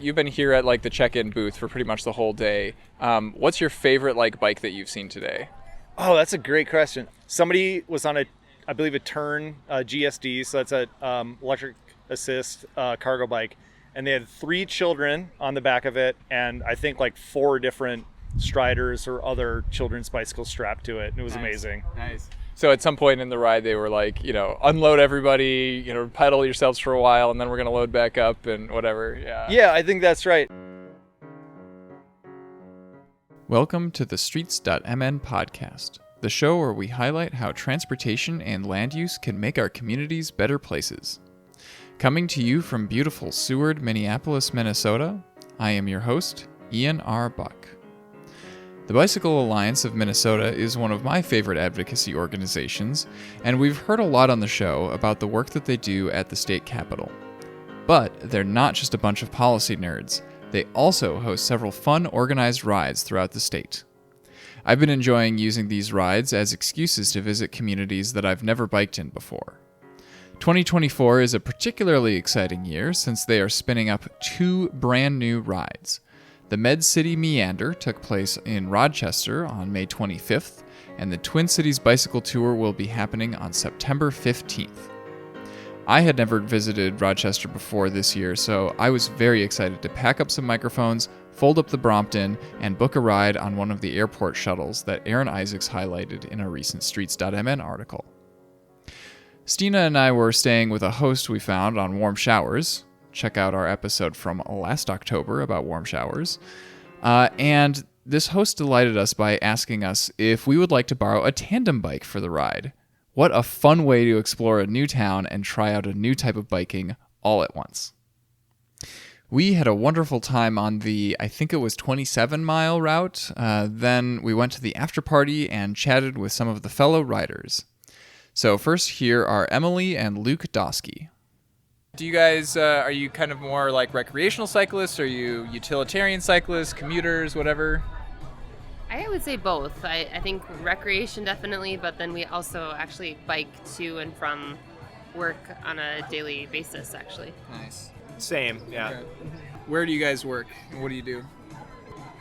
You've been here at like the check-in booth for pretty much the whole day. What's your favorite like bike that you've seen today? Oh, that's a great question. Somebody was on I believe a Turn GSD, so that's a electric assist cargo bike, and they had 3 children on the back of it, and I think like 4 different Striders or other children's bicycles strapped to it, and it was amazing. Nice. So at some point in the ride, they were like, unload everybody, pedal yourselves for a while, and then we're going to load back up and whatever. Yeah, I think that's right. Welcome to the Streets.mn podcast, the show where we highlight how transportation and land use can make our communities better places. Coming to you from beautiful Seward, Minneapolis, Minnesota, I am your host, Ian R. Buck. The Bicycle Alliance of Minnesota is one of my favorite advocacy organizations, and we've heard a lot on the show about the work that they do at the state capitol. But they're not just a bunch of policy nerds. They also host several fun, organized rides throughout the state. I've been enjoying using these rides as excuses to visit communities that I've never biked in before. 2024 is a particularly exciting year since they are spinning up 2 brand new rides. The Med City Meander took place in Rochester on May 25th, and the Twin Cities Bicycle Tour will be happening on September 15th. I had never visited Rochester before this year, so I was very excited to pack up some microphones, fold up the Brompton, and book a ride on one of the airport shuttles that Aaron Isaacs highlighted in a recent Streets.mn article. Stina and I were staying with a host we found on warm showers. Check out our episode from last October about warm showers. And this host delighted us by asking us if we would like to borrow a tandem bike for the ride. What a fun way to explore a new town and try out a new type of biking all at once. We had a wonderful time on the, I think it was 27-mile route. Then we went to the after party and chatted with some of the fellow riders. So first here are Emily and Luke Doskey. Do you guys, are you kind of more like recreational cyclists? Are you utilitarian cyclists, commuters, whatever? I would say both. I think recreation definitely, but then we also actually bike to and from work on a daily basis, actually. Nice. Same, yeah. Okay. Where do you guys work? What do you do?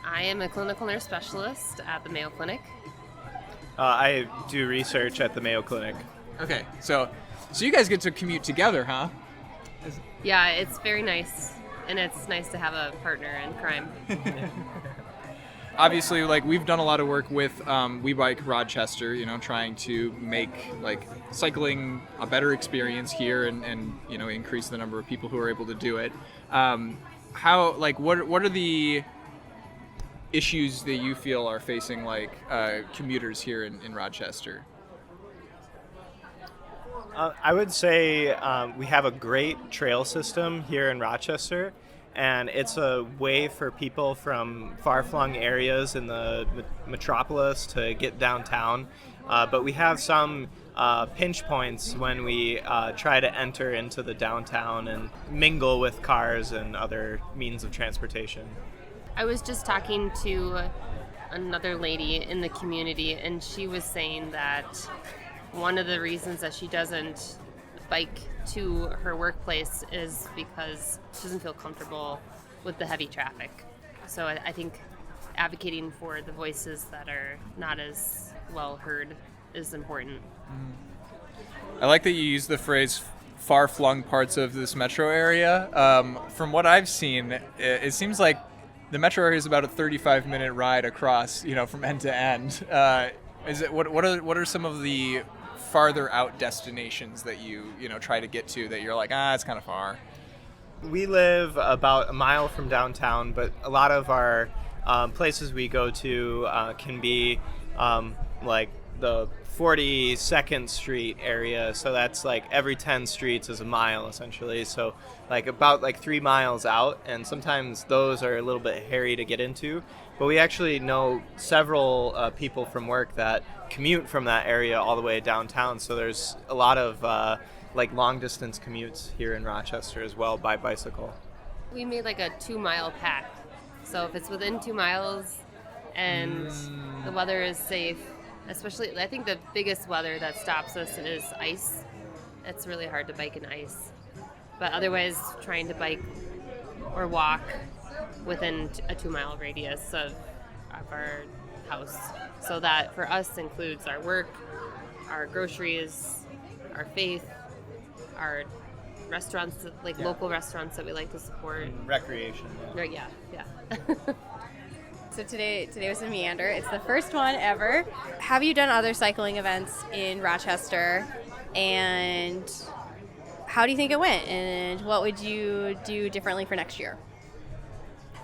I am a clinical nurse specialist at the Mayo Clinic. I do research at the Mayo Clinic. Okay, so you guys get to commute together, huh? Yeah, it's very nice, and it's nice to have a partner in crime. Obviously, like we've done a lot of work with We Bike Rochester, trying to make like cycling a better experience here and increase the number of people who are able to do it. What are the issues that you feel are facing like commuters here in Rochester? I would say we have a great trail system here in Rochester, and it's a way for people from far-flung areas in the metropolis to get downtown. But we have some pinch points when we try to enter into the downtown and mingle with cars and other means of transportation. I was just talking to another lady in the community, and she was saying that one of the reasons that she doesn't bike to her workplace is because she doesn't feel comfortable with the heavy traffic. So I think advocating for the voices that are not as well heard is important. I like that you use the phrase far-flung parts of this metro area. From what I've seen, it seems like the metro area is about a 35-minute ride across, from end to end. What are some of the farther out destinations that you try to get to that you're like, it's kind of far? We live about a mile from downtown, but a lot of our places we go to can be like the 42nd Street area, so that's like every 10 streets is a mile essentially, so about 3 miles out, and sometimes those are a little bit hairy to get into, but we actually know several people from work that commute from that area all the way downtown, so there's a lot of long distance commutes here in Rochester as well by bicycle. We made like a 2-mile pack, so if it's within 2 miles and the weather is safe, especially, I think the biggest weather that stops us is ice. It's really hard to bike in ice. But otherwise, trying to bike or walk within a 2-mile radius of our house. So that for us includes our work, our groceries, our faith, our restaurants, like local restaurants that we like to support. Recreation. Right, yeah. So today was in Meander. It's the first one ever. Have you done other cycling events in Rochester? And how do you think it went? And what would you do differently for next year?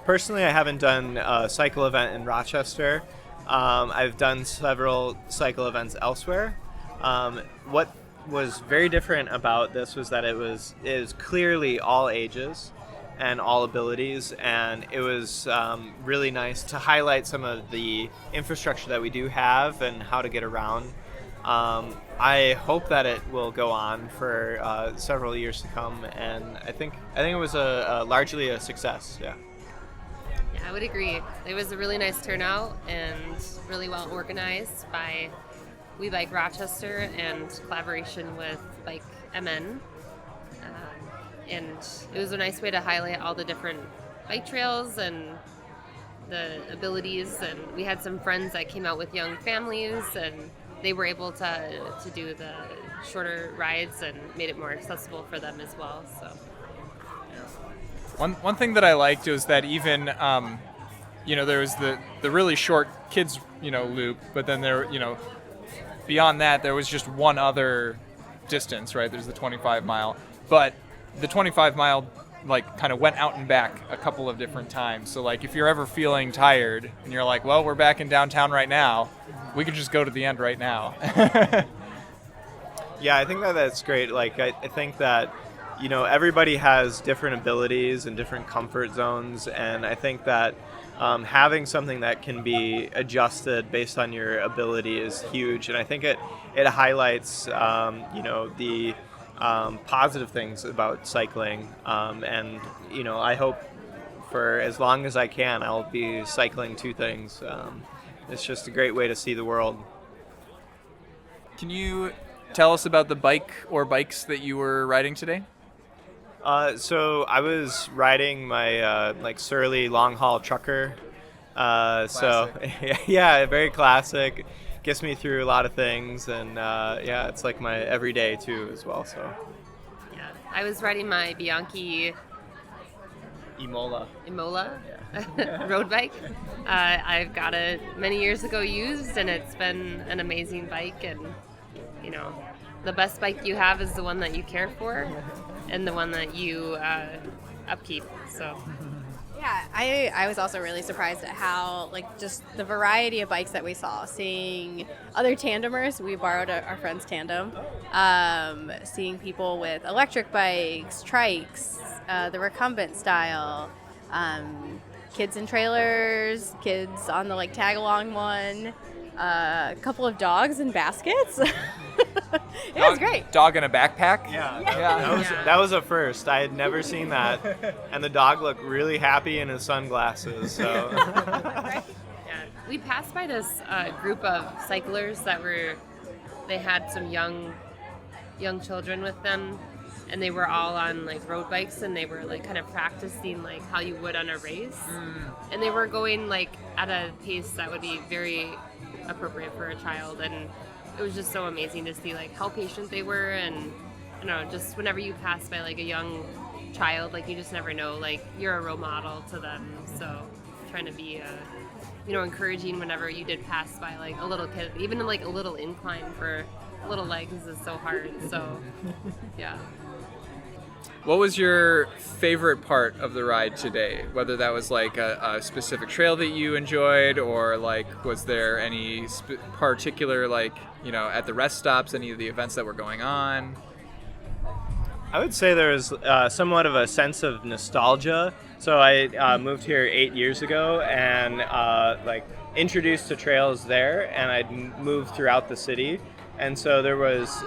Personally, I haven't done a cycle event in Rochester. I've done several cycle events elsewhere. What was very different about this was that it was clearly all ages and all abilities, and it was really nice to highlight some of the infrastructure that we do have and how to get around. I hope that it will go on for several years to come, and I think it was largely a success. Yeah, I would agree. It was a really nice turnout and really well organized by We Bike Rochester and collaboration with BikeMN. And it was a nice way to highlight all the different bike trails and the abilities. And we had some friends that came out with young families, and they were able to do the shorter rides and made it more accessible for them as well. So. One thing that I liked was that even, there was the really short kids, loop, but then there, beyond that, there was just one other distance, right? There's the 25 mile, but the 25 mile, kind of went out and back a couple of different times. So, if you're ever feeling tired and you're like, well, we're back in downtown right now, we could just go to the end right now. Yeah, I think that's great. I think that, everybody has different abilities and different comfort zones, and I think that having something that can be adjusted based on your ability is huge, and I think it highlights, the positive things about cycling, and I hope for as long as I can I'll be cycling two things. It's just a great way to see the world. Can you tell us about the bike or bikes that you were riding today? So I was riding my Surly long haul trucker. So yeah, very classic. Gets me through a lot of things, and it's like my everyday too as well. So yeah, I was riding my Bianchi Imola road bike. I've got it many years ago used, and it's been an amazing bike. And the best bike you have is the one that you care for, and the one that you upkeep. So. Yeah, I was also really surprised at how, just the variety of bikes that we saw. Seeing other tandemers, we borrowed our friend's tandem. Seeing people with electric bikes, trikes, the recumbent style, kids in trailers, kids on the tag-along one, a couple of dogs in baskets. It was great. Dog in a backpack? Yeah. That was a first. I had never seen that. And the dog looked really happy in his sunglasses. So. Yeah. We passed by this group of cyclers they had some young children with them, and they were all on road bikes, and they were kind of practicing how you would on a race. And they were going at a pace that would be very appropriate for a child, and it was just so amazing to see how patient they were. And just whenever you pass by a young child, you just never know, you're a role model to them. So trying to be encouraging whenever you did pass by a little kid, even a little incline for little legs is so hard. So yeah. What was your favorite part of the ride today? Whether that was a specific trail that you enjoyed, or was there any particular at the rest stops, any of the events that were going on? I would say there was somewhat of a sense of nostalgia. So I moved here 8 years ago, and introduced to trails there, and I'd moved throughout the city, and so there was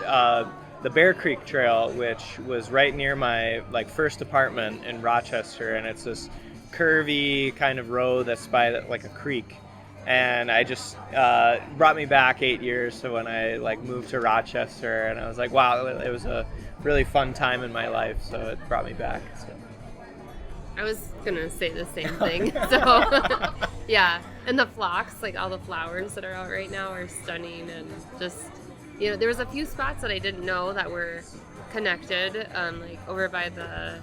the Bear Creek Trail, which was right near my first apartment in Rochester, and it's this curvy kind of road that's by a creek, and I just brought me back 8 years to when I moved to Rochester, and I was like, wow, it was a really fun time in my life, so it brought me back. So. I was gonna say the same thing. So, yeah, and the phlox, like all the flowers that are out right now, are stunning, and just there was a few spots that I didn't know that were connected, like over by the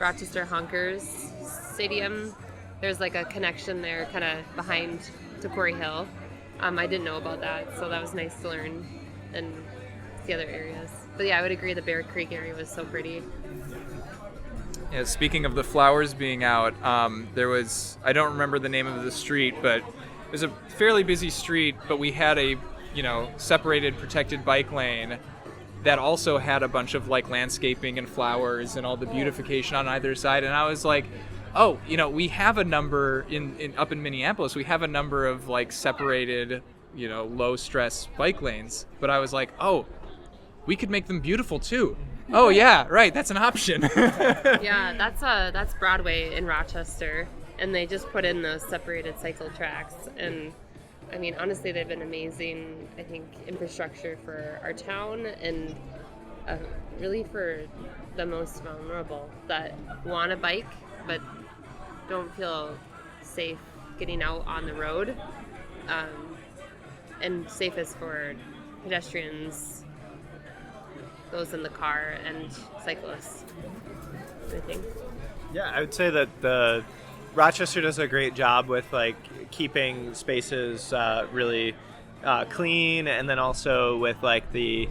Rochester Honkers Stadium. There's like a connection there, kind of behind to Quarry Hill. I didn't know about that, so that was nice to learn, and the other areas. But yeah, I would agree the Bear Creek area was so pretty. Yeah, speaking of the flowers being out, there was, I don't remember the name of the street, but it was a fairly busy street, but we had a, separated protected bike lane that also had a bunch of like landscaping and flowers and all the beautification on either side. And I was like, oh, we have a number up in Minneapolis, we have a number of like separated, low stress bike lanes. But I was like, oh, we could make them beautiful too. Oh yeah, right. That's an option. Yeah, that's Broadway in Rochester, and they just put in those separated cycle tracks. And I mean, honestly, they've been amazing. I think infrastructure for our town, and really for the most vulnerable that want a bike but don't feel safe getting out on the road, and safest for pedestrians, those in the car, and cyclists, I think. Yeah, I would say that the Rochester does a great job with like keeping spaces really clean, and then also with like the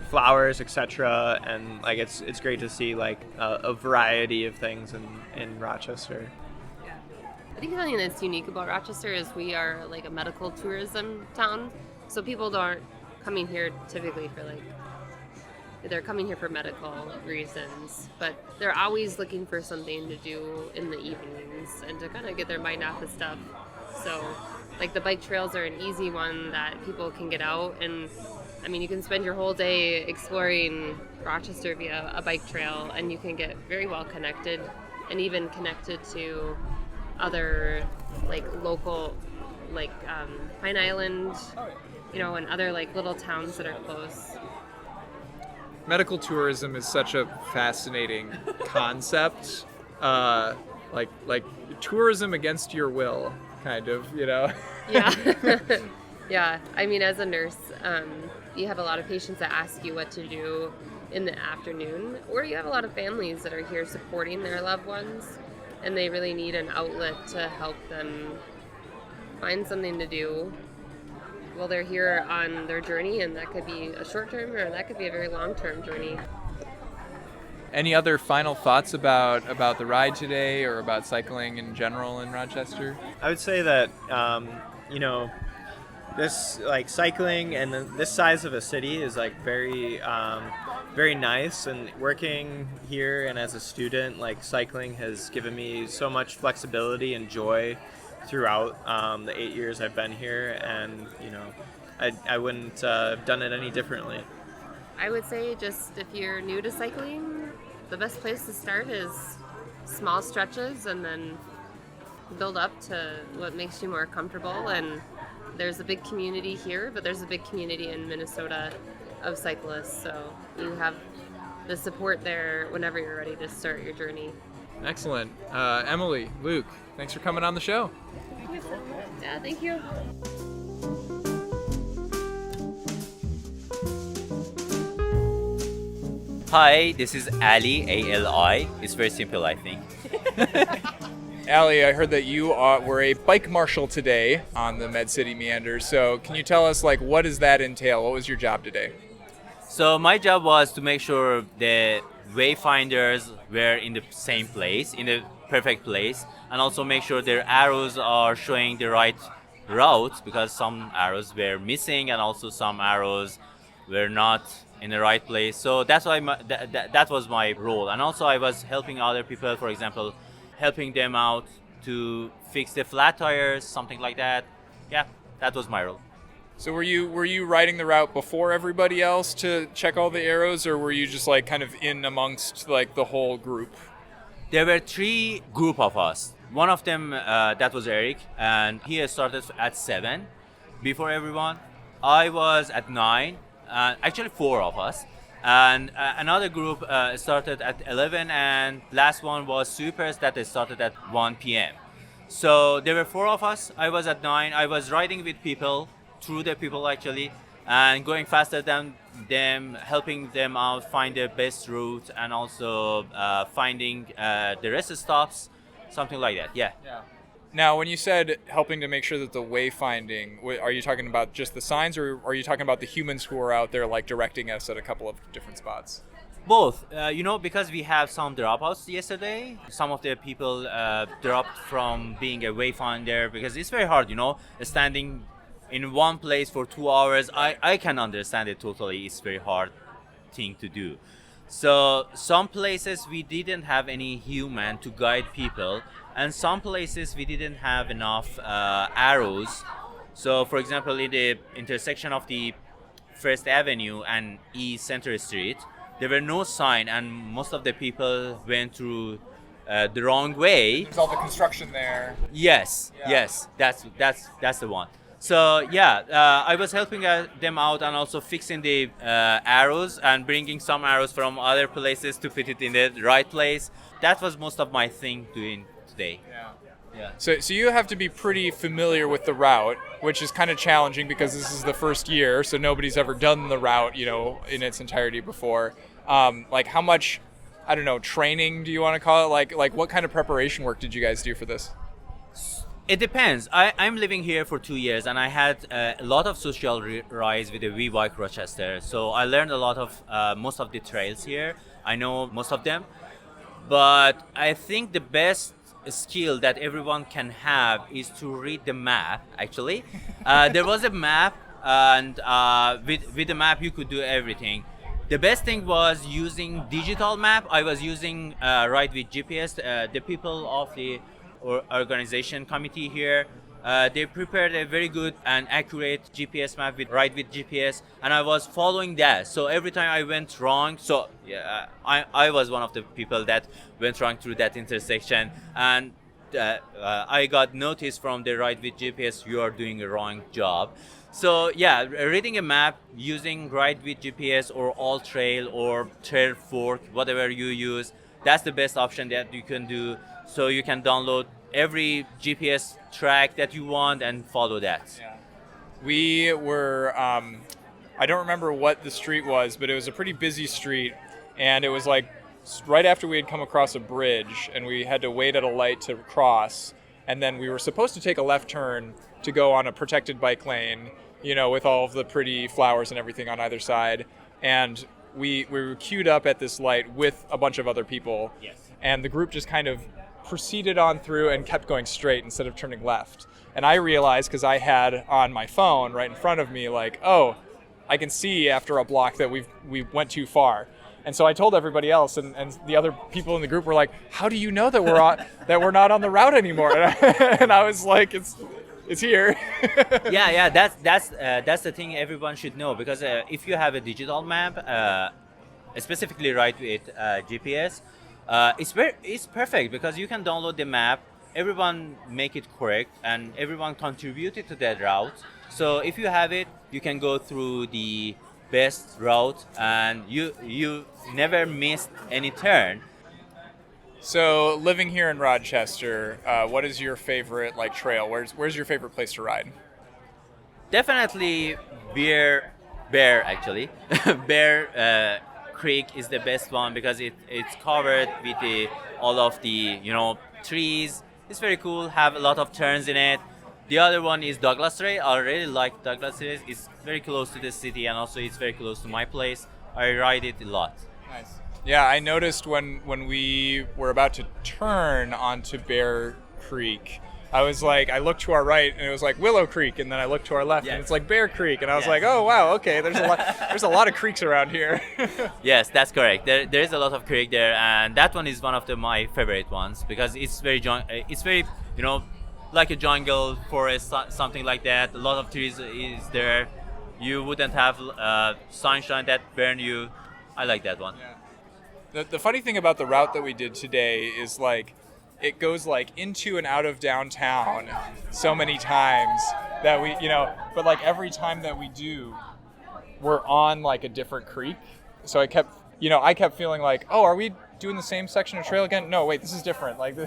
flowers, etc. And like it's great to see like a variety of things in Rochester. I think something that's unique about Rochester is we are like a medical tourism town, so people aren't coming here typically for like, they're coming here for medical reasons, but they're always looking for something to do in the evenings and to kind of get their mind off of stuff. So like the bike trails are an easy one that people can get out, and I mean, you can spend your whole day exploring Rochester via a bike trail, and you can get very well connected, and even connected to other like local, like Pine Island, and other like little towns that are close. Medical tourism is such a fascinating concept, like tourism against your will, kind of, Yeah. Yeah. I mean, as a nurse, you have a lot of patients that ask you what to do in the afternoon, or you have a lot of families that are here supporting their loved ones, and they really need an outlet to help them find something to do while they're here on their journey, and that could be a short-term or that could be a very long-term journey. Any other final thoughts about the ride today, or about cycling in general in Rochester? I would say that this like cycling and this size of a city is like very very nice, and working here and as a student, like cycling has given me so much flexibility and joy throughout the 8 years I've been here, and I wouldn't have done it any differently. I would say just if you're new to cycling, the best place to start is small stretches, and then build up to what makes you more comfortable. And there's a big community here, but there's a big community in Minnesota of cyclists, so you have the support there whenever you're ready to start your journey. Excellent. Emily, Luke, thanks for coming on the show. Yeah, thank you. Hi, this is Ali, A-L-I. It's very simple, I think. Allie, I heard that you were a bike marshal today on the Med City Meanders. So can you tell us, like, what does that entail? What was your job today? So my job was to make sure the wayfinders were in the same place, in the perfect place, and also make sure their arrows are showing the right route, because some arrows were missing and also some arrows were not in the right place. So that's why that was my role. And also I was helping other people, for example, helping them out to fix the flat tires, something like that. Yeah, that was my role. So were you riding the route before everybody else to check all the arrows, or were you just like kind of in amongst like the whole group? There were 3 group of us. One of them, that was Eric, and he started at 7 before everyone. I was at 9, actually 4 of us. And another group started at 11, and last one was supers that they started at 1 p.m. So there were 4 of us. I was at 9. I was riding with people, through the people actually, and going faster than them, helping them out find their best route, and also finding the rest stops, something like that. Yeah. Now, when you said helping to make sure that the wayfinding, are you talking about just the signs, or are you talking about the humans who are out there like directing us at a couple of different spots? Both, because we have some dropouts yesterday. Some of the people dropped from being a wayfinder because it's very hard, standing in one place for 2 hours. I can understand it totally. It's very hard thing to do. So some places we didn't have any human to guide people, and some places we didn't have enough arrows. So for example, in the intersection of the First Avenue and East Center Street, there were no sign, and most of the people went through the wrong way. There's all the construction there. Yes, that's the one. So I was helping them out and also fixing the arrows and bringing some arrows from other places to put it in the right place. That was most of my thing doing today. Yeah. So you have to be pretty familiar with the route, which is kind of challenging because this is the first year, so nobody's ever done the route, in its entirety before. Like how much, I don't know, training do you want to call it? Like what kind of preparation work did you guys do for this? It depends. I'm living here for 2 years, and I had a lot of social rides with the V-Bike Rochester. So I learned a lot of most of the trails here. I know most of them. But I think the best skill that everyone can have is to read the map, actually. There was a map, and with the map you could do everything. The best thing was using digital map. I was using Ride with GPS. The people of the organization committee here, they prepared a very good and accurate GPS map with Ride with GPS, and I was following that. So every time I went wrong, I was one of the people that went wrong through that intersection, and I got notice from the Ride with GPS, you are doing a wrong job. So reading a map, using Ride with GPS or All Trail or Trail Fork, whatever you use, that's the best option that you can do. So you can download every GPS track that you want and follow that. Yeah. We were, I don't remember what the street was, but it was a pretty busy street, and it was like right after we had come across a bridge, and we had to wait at a light to cross, and then we were supposed to take a left turn to go on a protected bike lane, with all of the pretty flowers and everything on either side, and we were queued up at this light with a bunch of other people. Yes. And the group just kind of proceeded on through and kept going straight instead of turning left. And I realized, because I had on my phone right in front of me, I can see after a block that we went too far. And so I told everybody else, and the other people in the group were like, "How do you know that we're not on the route anymore?" And I was like, "It's here." That's the thing everyone should know, because if you have a digital map, specifically Ride with GPS, it's perfect because you can download the map, everyone make it correct, and everyone contributed to that route. So if you have it, you can go through the best route, and you never missed any turn. So living here in Rochester, what is your favorite trail? Where's your favorite place to ride? Definitely Bear actually. Bear Creek is the best one because it's covered with all of the trees. It's very cool, have a lot of turns in it. The other one is Douglas Trail. I really like Douglas Trail. It's very close to the city, and also it's very close to my place. I ride it a lot. Nice. Yeah, I noticed when we were about to turn onto Bear Creek, I was like, I looked to our right and it was like Willow Creek, and then I looked to our left and it's like Bear Creek, and I was like, oh wow, okay, there's a lot of creeks around here. Yes, that's correct. There is a lot of creek there, and that one is one of my favorite ones because it's very like a jungle forest, something like that. A lot of trees is there. You wouldn't have sunshine that burn you. I like that one. Yeah. The funny thing about the route that we did today is it goes into and out of downtown so many times that we, but every time that we do, we're on a different creek. So I kept feeling like, oh, are we doing the same section of trail again? No, wait, this is different. Like,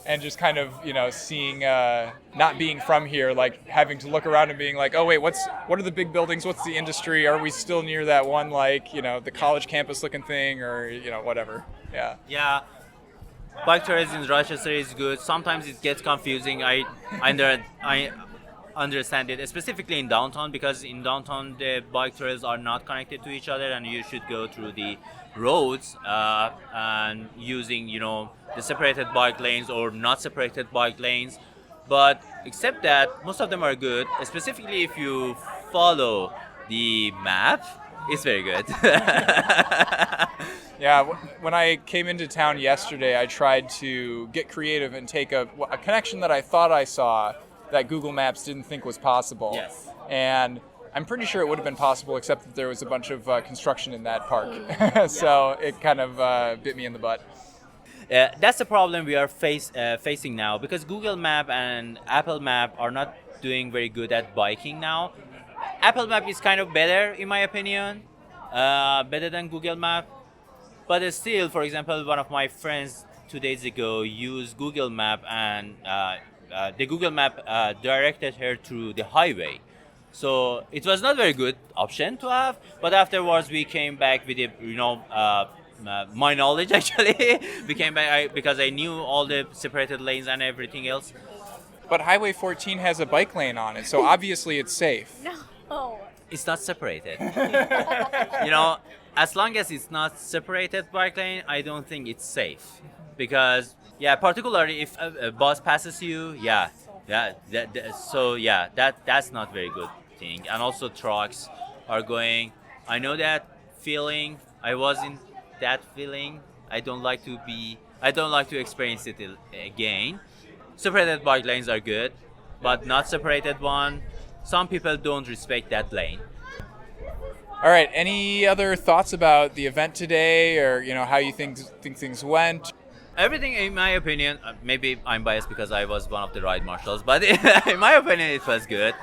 and just kind of, seeing, not being from here, like having to look around and being like, oh, wait, what are the big buildings? What's the industry? Are we still near that one, like, the college campus looking thing, or, whatever. Yeah. Yeah. Bike trails in Rochester is good. Sometimes it gets confusing. I understand it, specifically in downtown, because in downtown the bike trails are not connected to each other, and you should go through the roads and using the separated bike lanes or not separated bike lanes. But except that, most of them are good, specifically if you follow the map. It's very good. Yeah, when I came into town yesterday, I tried to get creative and take a connection that I thought I saw that Google Maps didn't think was possible. Yes. And I'm pretty sure it would have been possible, except that there was a bunch of construction in that park. So it kind of bit me in the butt. That's the problem we are facing now, because Google Map and Apple Map are not doing very good at biking now. Apple Map is kind of better, in my opinion, better than Google Map. But still, for example, one of my friends 2 days ago used Google Map, and the Google Map directed her to the highway. So it was not very good option to have. But afterwards, we came back with my knowledge actually. We came back because I knew all the separated lanes and everything else. But Highway 14 has a bike lane on it, so obviously it's safe. No. It's not separated. As long as it's not separated bike lane, I don't think it's safe. Because, particularly if a bus passes you, that's not very good thing. And also trucks are going. I know that feeling. I was in that feeling. I don't like to experience it again. Separated bike lanes are good, but not separated one. Some people don't respect that lane. All right, any other thoughts about the event today, or how you think things went? Everything, in my opinion, maybe I'm biased because I was one of the ride marshals, but in my opinion, it was good.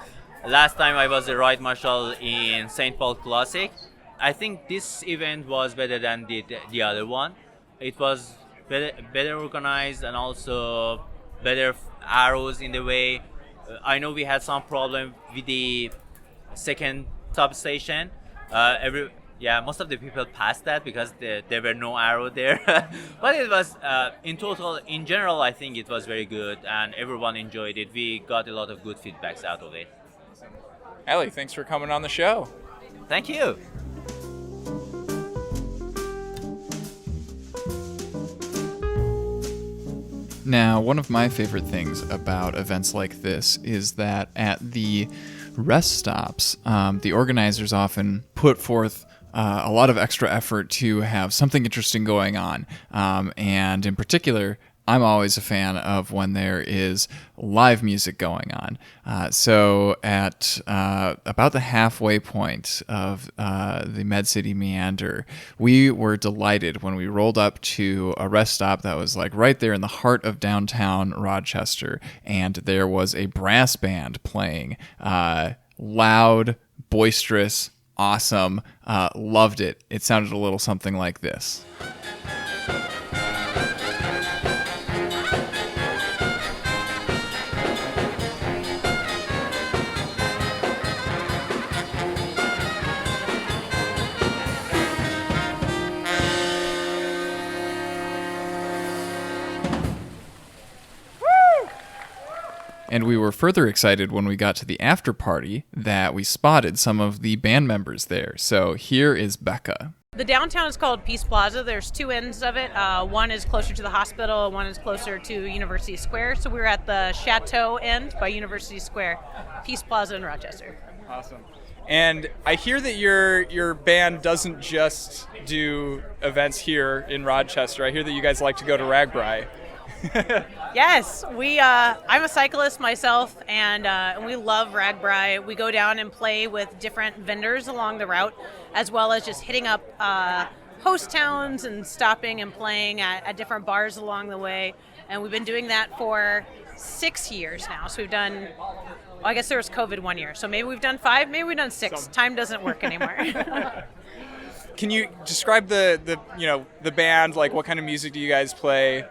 Last time I was a ride marshal in St. Paul Classic. I think this event was better than the other one. It was better organized, and also better arrows in the way. I know we had some problem with the second substation. Most of the people passed that because there were no arrow there. But it was, in general, I think it was very good, and everyone enjoyed it. We got a lot of good feedbacks out of it. Ellie, thanks for coming on the show. Thank you. Now, one of my favorite things about events like this is that at the rest stops, the organizers often put forth a lot of extra effort to have something interesting going on. And in particular, I'm always a fan of when there is live music going on. So at about the halfway point of the Med City Meander, we were delighted when we rolled up to a rest stop that was like right there in the heart of downtown Rochester, and there was a brass band playing. Loud, boisterous, awesome. Loved it. It sounded a little something like this. And we were further excited when we got to the after party that we spotted some of the band members there. So here is Becca. The downtown is called Peace Plaza. There's two ends of it. One is closer to the hospital, one is closer to University Square. So we were at the Chateau end by University Square, Peace Plaza in Rochester. Awesome. And I hear that your band doesn't just do events here in Rochester. I hear that you guys like to go to Ragbri. Yes, I'm a cyclist myself, and we love Ragbri. We go down and play with different vendors along the route, as well as just hitting up host towns and stopping and playing at different bars along the way. And we've been doing that for 6 years now. So we've done, I guess there was COVID 1 year, so maybe we've done 5, maybe we've done 6. Time doesn't work anymore. Can you describe the band? Like, what kind of music do you guys play?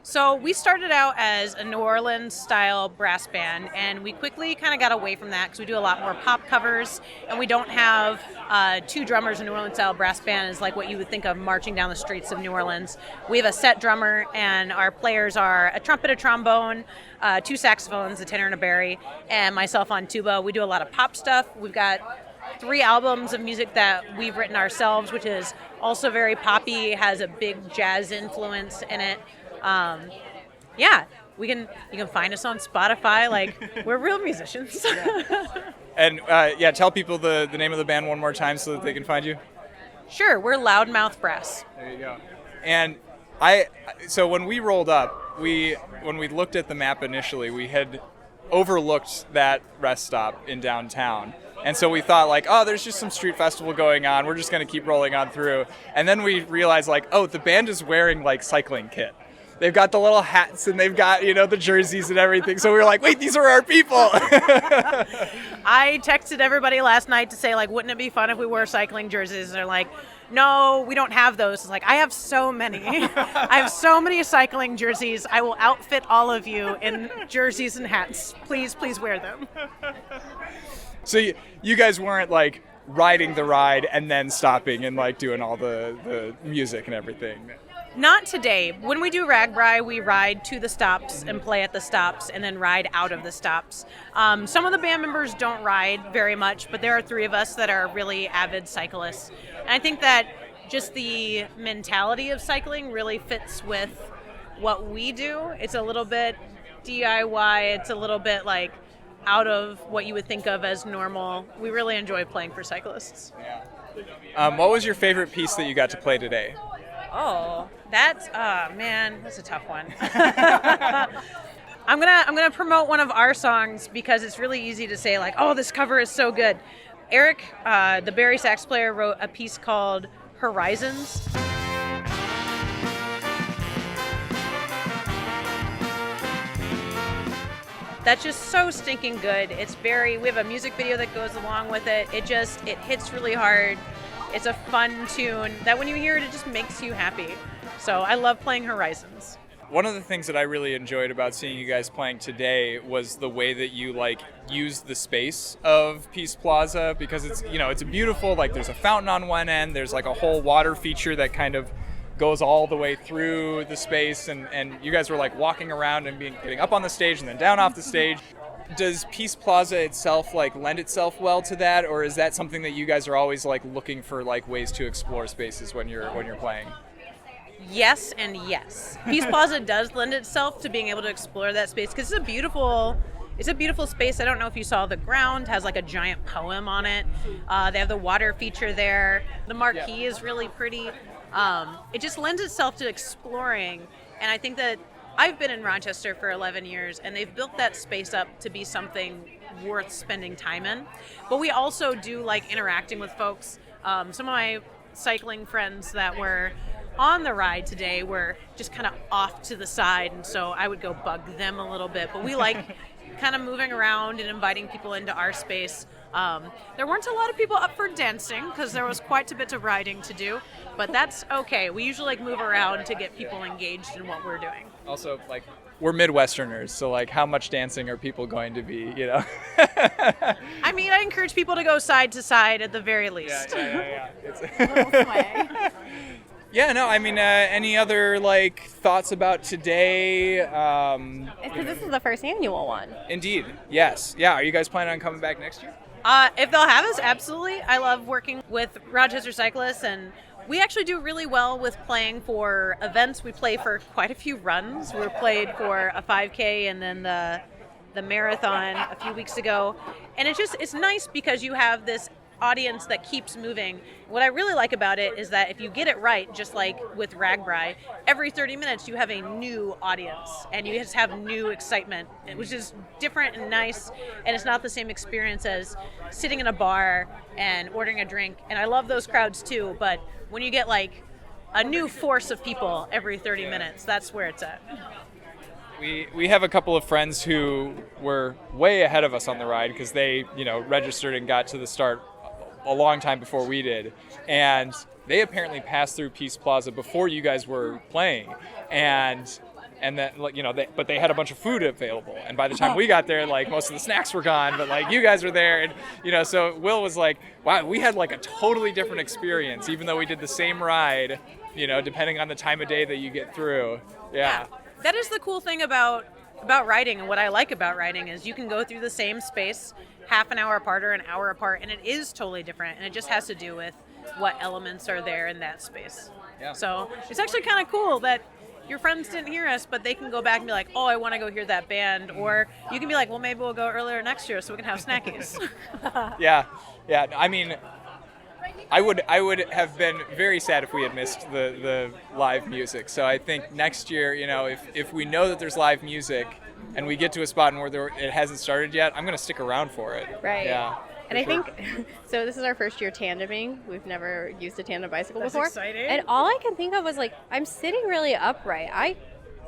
So we started out as a New Orleans style brass band, and we quickly kind of got away from that because we do a lot more pop covers, and we don't have two drummers. A New Orleans style brass band is like what you would think of marching down the streets of New Orleans. We have a set drummer, and our players are a trumpet, a trombone, two saxophones, a tenor and a bari, and myself on tuba. We do a lot of pop stuff. We've got 3 albums of music that we've written ourselves, which is also very poppy, has a big jazz influence in it. Yeah, you can find us on Spotify. Like, we're real musicians. And tell people the name of the band one more time so that they can find you. Sure, we're Loudmouth Brass. There you go. And so when we rolled up, when we looked at the map initially, we had overlooked that rest stop in downtown. And so we thought, like, oh, there's just some street festival going on. We're just going to keep rolling on through. And then we realized, like, oh, the band is wearing, like, cycling kit. They've got the little hats and they've got, the jerseys and everything. So we were like, wait, these are our people. I texted everybody last night to say, like, wouldn't it be fun if we wore cycling jerseys? And they're like, no, we don't have those. It's like, I have so many. I have so many cycling jerseys. I will outfit all of you in jerseys and hats. Please, please wear them. So you guys weren't, like, riding the ride and then stopping and, like, doing all the music and everything? Not today. When we do Ragbri, we ride to the stops and play at the stops and then ride out of the stops. Some of the band members don't ride very much, but there are 3 of us that are really avid cyclists. And I think that just the mentality of cycling really fits with what we do. It's a little bit DIY. It's a little bit like out of what you would think of as normal. We really enjoy playing for cyclists. Yeah. What was your favorite piece that you got to play today? Oh, that's a tough one. I'm gonna promote one of our songs because it's really easy to say, like, oh, this cover is so good. Eric, the bari sax player, wrote a piece called Horizons. That's just so stinking good. We have a music video that goes along with it. It hits really hard. It's a fun tune that when you hear it, it just makes you happy. So I love playing Horizons. One of the things that I really enjoyed about seeing you guys playing today was the way that you, like, used the space of Peace Plaza, because it's a beautiful, like, there's a fountain on one end, there's like a whole water feature that kind of goes all the way through the space, and you guys were, like, walking around and getting up on the stage and then down off the stage. Does Peace Plaza itself, like, lend itself well to that, or is that something that you guys are always, like, looking for, like, ways to explore spaces when you're playing? Yes and yes. Peace Plaza does lend itself to being able to explore that space because it's a beautiful space. I don't know if you saw the ground has, like, a giant poem on it. They have the water feature there. The marquee is really pretty. It just lends itself to exploring, and I think that I've been in Rochester for 11 years, and they've built that space up to be something worth spending time in. But we also do like interacting with folks. Some of my cycling friends that were on the ride today were just kind of off to the side, and so I would go bug them a little bit. But we like kind of moving around and inviting people into our space. There weren't a lot of people up for dancing because there was quite a bit of riding to do, but that's okay. We usually like move around to get people engaged in what we're doing. Also, like, we're Midwesterners, so, like, how much dancing are people going to be, I mean, I encourage people to go side to side at the very least. Yeah. Little sway. Yeah, no, I mean, any other, like, thoughts about today? Because this is the first annual one. Indeed, yes. Yeah, are you guys planning on coming back next year? If they'll have us, absolutely. I love working with Rochester cyclists, and we actually do really well with playing for events. We play for quite a few runs. We played for a 5K and then the marathon a few weeks ago. And it's nice because you have this audience that keeps moving. What I really like about it is that if you get it right, just like with Ragbri, every 30 minutes you have a new audience and you just have new excitement, which is different and nice, and it's not the same experience as sitting in a bar and ordering a drink. And I love those crowds too, but when you get like a new force of people every 30 minutes, that's where it's at. We have a couple of friends who were way ahead of us on the ride because they, registered and got to the start a long time before we did, and they apparently passed through Peace Plaza before you guys were playing, and then, but they had a bunch of food available, and by the time we got there, like, most of the snacks were gone, but like you guys were there, and so Will was like, wow, we had like a totally different experience, even though we did the same ride, depending on the time of day that you get through. Yeah. That is the cool thing about riding, and what I like about riding is you can go through the same space half an hour apart or an hour apart, and it is totally different, and it just has to do with what elements are there in that space. Yeah. So it's actually kind of cool that your friends didn't hear us, but they can go back and be like, oh, I want to go hear that band. Or you can be like, well, maybe we'll go earlier next year so we can have snackies. Yeah. I mean, I would have been very sad if we had missed the live music. So I think next year, if we know that there's live music and we get to a spot where it hasn't started yet, I'm going to stick around for it. Right. Yeah. And I think, so this is our first year tandeming. We've never used a tandem bicycle That's before. exciting. And all I can think of was like, I'm sitting really upright. I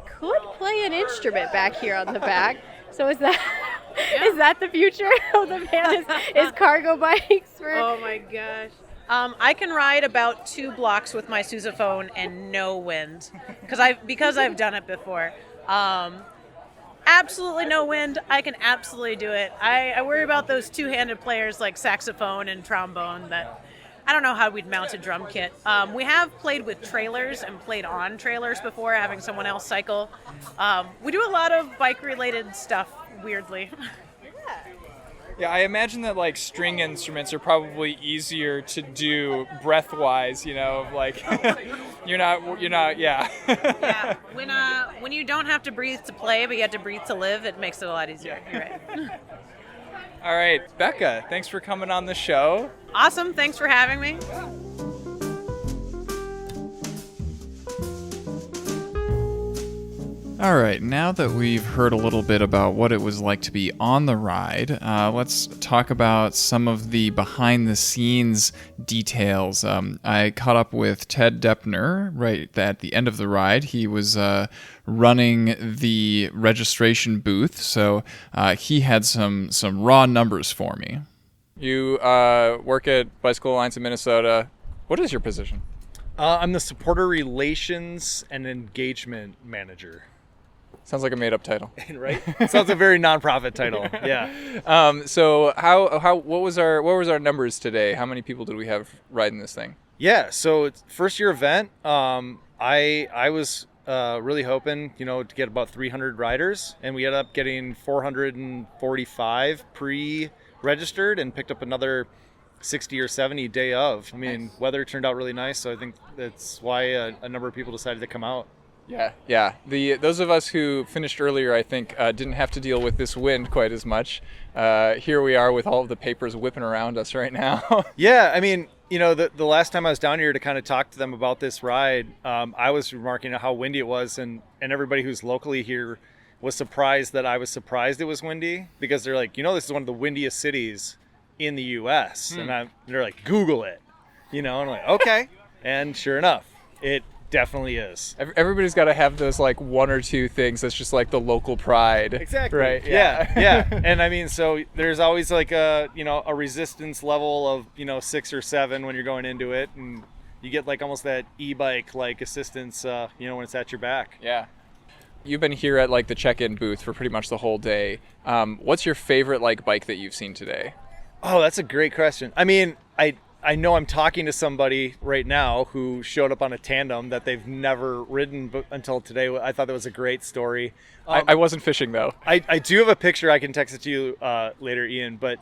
could play an instrument back here on the back. So is that the future of the band? Is cargo bikes for? Oh my gosh. I can ride about 2 blocks with my sousaphone and no wind, because I've done it before. Absolutely no wind. I can absolutely do it. I worry about those two-handed players like saxophone and trombone that I don't know how we'd mount a drum kit. We have played with trailers and played on trailers before, having someone else cycle. We do a lot of bike-related stuff, weirdly. Yeah, I imagine that like string instruments are probably easier to do breath-wise, like you're not, yeah. Yeah, when you don't have to breathe to play, but you have to breathe to live, it makes it a lot easier. You're right. All right, Becca, thanks for coming on the show. Awesome, thanks for having me. All right, now that we've heard a little bit about what it was like to be on the ride, let's talk about some of the behind-the-scenes details. I caught up with Ted Duepner right at the end of the ride. He was running the registration booth, so he had some raw numbers for me. You work at Bicycle Alliance of Minnesota. What is your position? I'm the supporter relations and engagement manager. Sounds like a made-up title, right? Sounds a very nonprofit title. Yeah. So what was our numbers today? How many people did we have riding this thing? Yeah. So it's first year event. I was really hoping, to get about 300 riders, and we ended up getting 445 pre-registered, and picked up another 60 or 70 day of. I mean, nice. Weather turned out really nice, so I think that's why a number of people decided to come out. Yeah. Those of us who finished earlier, I think, didn't have to deal with this wind quite as much. Here we are with all of the papers whipping around us right now. Yeah, I mean, the last time I was down here to kind of talk to them about this ride, I was remarking how windy it was, and everybody who's locally here was surprised that I was surprised it was windy, because they're like, this is one of the windiest cities in the U.S. And they're like, Google it, and I'm like, okay. And sure enough, it definitely is. Everybody's got to have those like one or two things that's just like the local pride. Exactly. Right. Yeah. And I mean, so there's always like a resistance level of 6 or 7 when you're going into it, and you get like almost that e-bike like assistance when it's at your back. Yeah. You've been here at like the check-in booth for pretty much the whole day. What's your favorite like bike that you've seen today? Oh, that's a great question. I mean, I know I'm talking to somebody right now who showed up on a tandem that they've never ridden until today. I thought that was a great story. I wasn't fishing, though. I do have a picture. I can text it to you later, Ian. But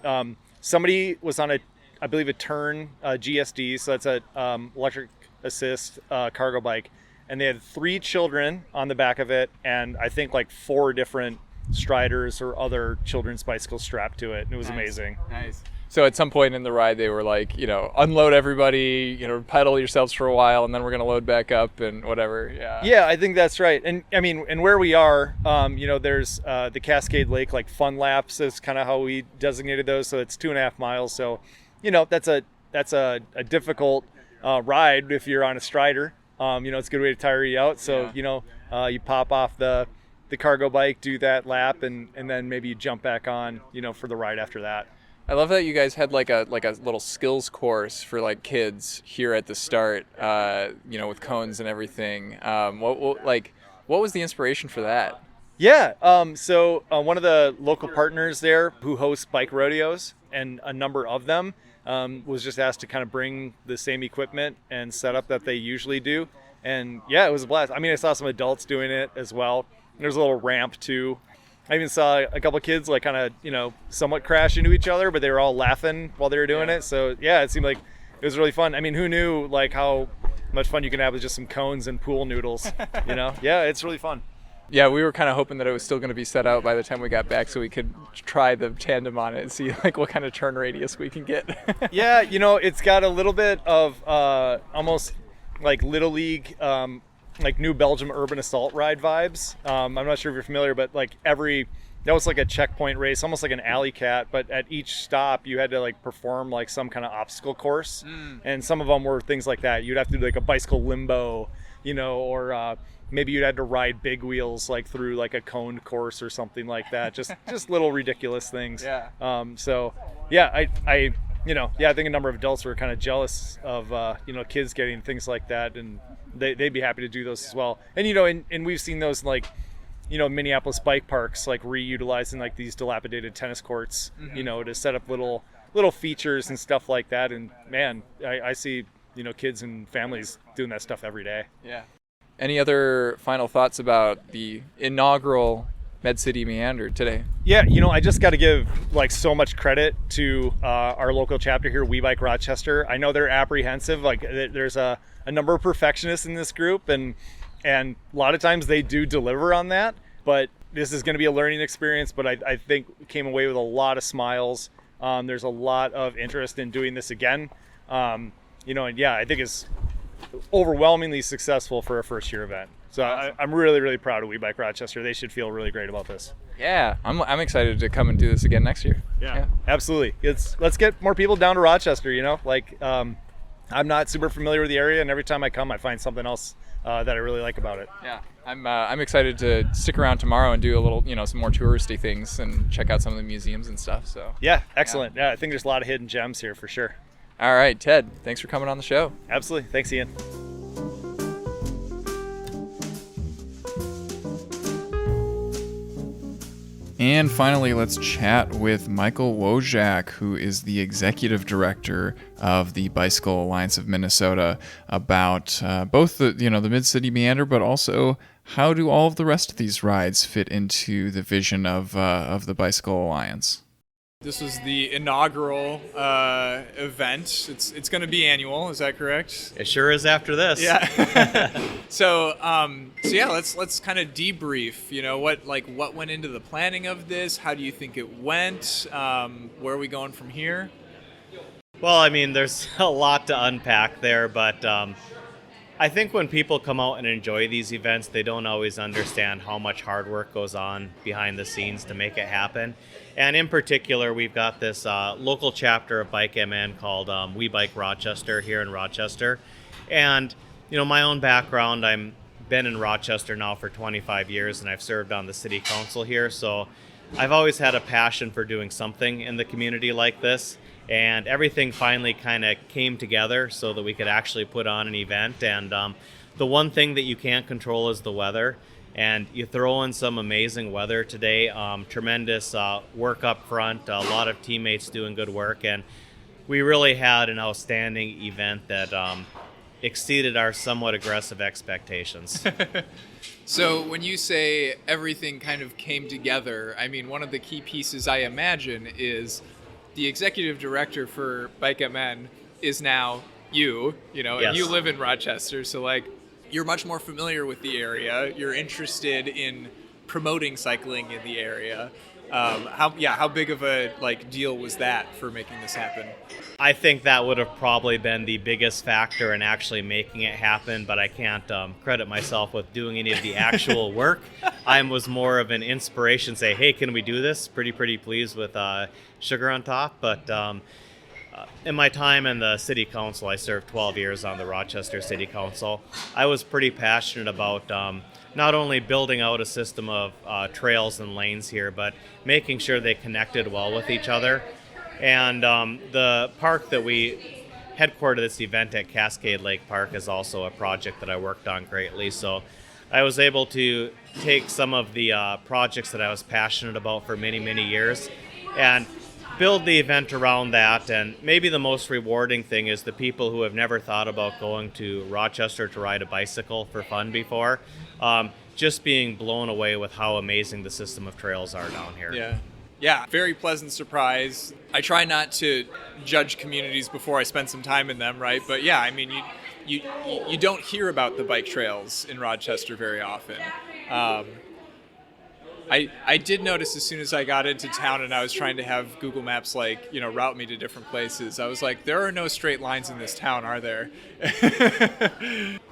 somebody was on I believe a Turn GSD, so that's a electric assist cargo bike. And they had 3 children on the back of it, and I think like 4 different Striders or other children's bicycles strapped to it. And it was amazing. Nice. So at some point in the ride, they were like, unload everybody, pedal yourselves for a while, and then we're going to load back up and whatever. Yeah. Yeah, I think that's right. And I mean, and where we are, there's the Cascade Lake, like fun laps is kind of how we designated those. So it's 2.5 miles. So, that's a difficult ride if you're on a Strider. It's a good way to tire you out. So, you pop off the cargo bike, do that lap, and then maybe you jump back on, for the ride after that. I love that you guys had like a little skills course for like kids here at the start, with cones and everything. What was the inspiration for that? Yeah, so one of the local partners there who hosts bike rodeos, and a number of them, was just asked to kind of bring the same equipment and setup that they usually do. And yeah, it was a blast. I mean, I saw some adults doing it as well. There's a little ramp too. I even saw a couple of kids like kind of, somewhat crash into each other, but they were all laughing while they were doing it. So yeah, it seemed like it was really fun. I mean, who knew like how much fun you can have with just some cones and pool noodles, Yeah, it's really fun. Yeah, we were kind of hoping that it was still going to be set out by the time we got back so we could try the tandem on it and see like what kind of turn radius we can get. Yeah, it's got a little bit of almost like Little League, like New Belgium urban assault ride vibes. I'm not sure if you're familiar, but like that was like a checkpoint race, almost like an alley cat, but at each stop you had to like perform like some kind of obstacle course. And some of them were things like that. You'd have to do like a bicycle limbo, or maybe you'd had to ride big wheels like through like a cone course or something like that. Just little ridiculous things. Yeah. So yeah, I think a number of adults were kind of jealous of kids getting things like that, and they'd be happy to do those as well. And and we've seen those like Minneapolis bike parks like reutilizing like these dilapidated tennis courts, to set up little features and stuff like that. And man, I see kids and families doing that stuff every day. Yeah. Any other final thoughts about the inaugural Med City Meander today? Yeah, I just got to give like so much credit to our local chapter here, We Bike Rochester. I know they're apprehensive. Like there's a number of perfectionists in this group, and a lot of times they do deliver on that. But this is going to be a learning experience. But I think we came away with a lot of smiles. There's a lot of interest in doing this again. And yeah, I think it's overwhelmingly successful for a first year event. So I'm really, really proud of We Bike Rochester. They should feel really great about this. Yeah, I'm excited to come and do this again next year. Yeah. Absolutely. Let's get more people down to Rochester. I'm not super familiar with the area, and every time I come, I find something else that I really like about it. Yeah, I'm excited to stick around tomorrow and do a little, some more touristy things and check out some of the museums and stuff. So yeah, excellent. Yeah, I think there's a lot of hidden gems here for sure. All right, Ted, thanks for coming on the show. Absolutely. Thanks, Ian. And finally, let's chat with Michael Wojcik, who is the executive director of the Bicycle Alliance of Minnesota, about both the Mid-City Meander, but also how do all of the rest of these rides fit into the vision of the Bicycle Alliance. This was the inaugural event. It's going to be annual. Is that correct? It sure is after this. Yeah. So yeah, let's kind of debrief. What went into the planning of this? How do you think it went? Where are we going from here? Well, I mean, there's a lot to unpack there, but I think when people come out and enjoy these events, they don't always understand how much hard work goes on behind the scenes to make it happen. And in particular, we've got this local chapter of BikeMN called We Bike Rochester here in Rochester. And, my own background, I've been in Rochester now for 25 years, and I've served on the city council here. So I've always had a passion for doing something in the community like this. And everything finally kind of came together so that we could actually put on an event. And the one thing that you can't control is the weather. And you throw in some amazing weather today, tremendous work up front, a lot of teammates doing good work. And we really had an outstanding event that exceeded our somewhat aggressive expectations. So when you say everything kind of came together, I mean, one of the key pieces I imagine is the executive director for BikeMN is now you, Yes. And you live in Rochester. So like, you're much more familiar with the area. You're interested in promoting cycling in the area. How big of a deal was that for making this happen? I think that would have probably been the biggest factor in actually making it happen, but I can't credit myself with doing any of the actual work. I was more of an inspiration, say, hey, can we do this? Pretty pleased with sugar on top, but in my time in the city council, I served 12 years on the Rochester City Council. I was pretty passionate about not only building out a system of trails and lanes here, but making sure they connected well with each other. And the park that we headquartered this event at, Cascade Lake Park, is also a project that I worked on greatly. So I was able to take some of the projects that I was passionate about for many, many years and build the event around that. And maybe the most rewarding thing is the people who have never thought about going to Rochester to ride a bicycle for fun before, just being blown away with how amazing the system of trails are down here. Yeah, very pleasant surprise. I try not to judge communities before I spend some time in them, right? But yeah, I mean, you don't hear about the bike trails in Rochester very often. I did notice as soon as I got into town and I was trying to have Google Maps route me to different places, I was like, there are no straight lines in this town, are there?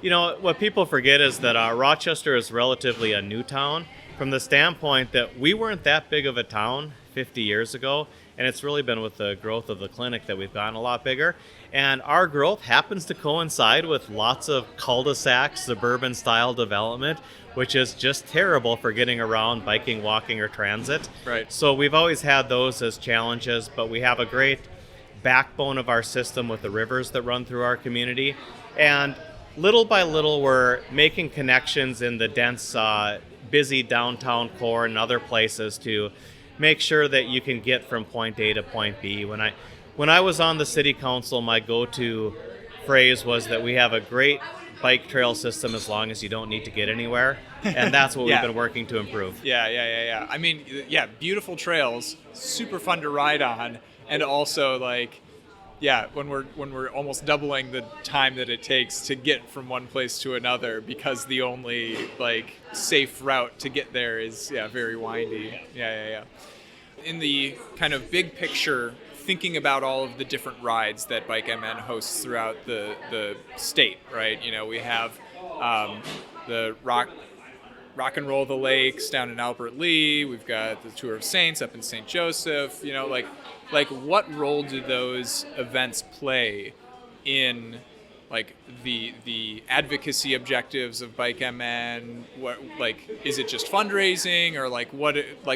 What people forget is that Rochester is relatively a new town, from the standpoint that we weren't that big of a town 50 years ago, and it's really been with the growth of the clinic that we've gotten a lot bigger. And our growth happens to coincide with lots of cul-de-sac, suburban-style development, which is just terrible for getting around, biking, walking, or transit. Right. So we've always had those as challenges, but we have a great backbone of our system with the rivers that run through our community. And little by little, we're making connections in the dense, busy downtown core and other places to make sure that you can get from point A to point B. When I was on the city council, my go-to phrase was that we have a great bike trail system as long as you don't need to get anywhere, and that's what we've been working to improve. Yeah. I mean, beautiful trails, super fun to ride on, and also when we're almost doubling the time that it takes to get from one place to another because the only safe route to get there is very windy. Yeah. In the kind of big picture, thinking about all of the different rides that BikeMN hosts throughout the state, right? We have the Rock and Roll the Lakes down in Albert Lee. We've got the Tour of Saints up in St. Joseph. What role do those events play in the advocacy objectives of BikeMN? What is it just fundraising, or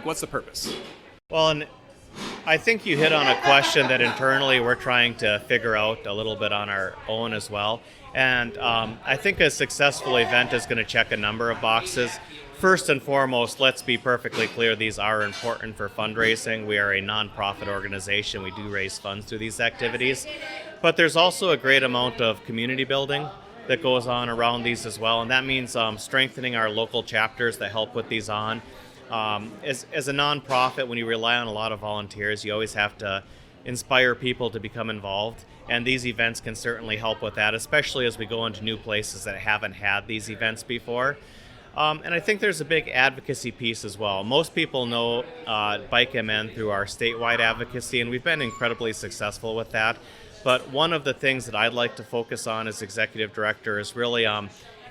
what's the purpose? Well, and I think you hit on a question that internally we're trying to figure out a little bit on our own as well. And I think a successful event is going to check a number of boxes. First and foremost, let's be perfectly clear, these are important for fundraising. We are a nonprofit organization. We do raise funds through these activities. But there's also a great amount of community building that goes on around these as well. And that means strengthening our local chapters that help put these on. As a nonprofit, when you rely on a lot of volunteers, you always have to inspire people to become involved. And these events can certainly help with that, especially as we go into new places that haven't had these events before. And I think there's a big advocacy piece as well. Most people know BikeMN through our statewide advocacy, and we've been incredibly successful with that. But one of the things that I'd like to focus on as executive director is really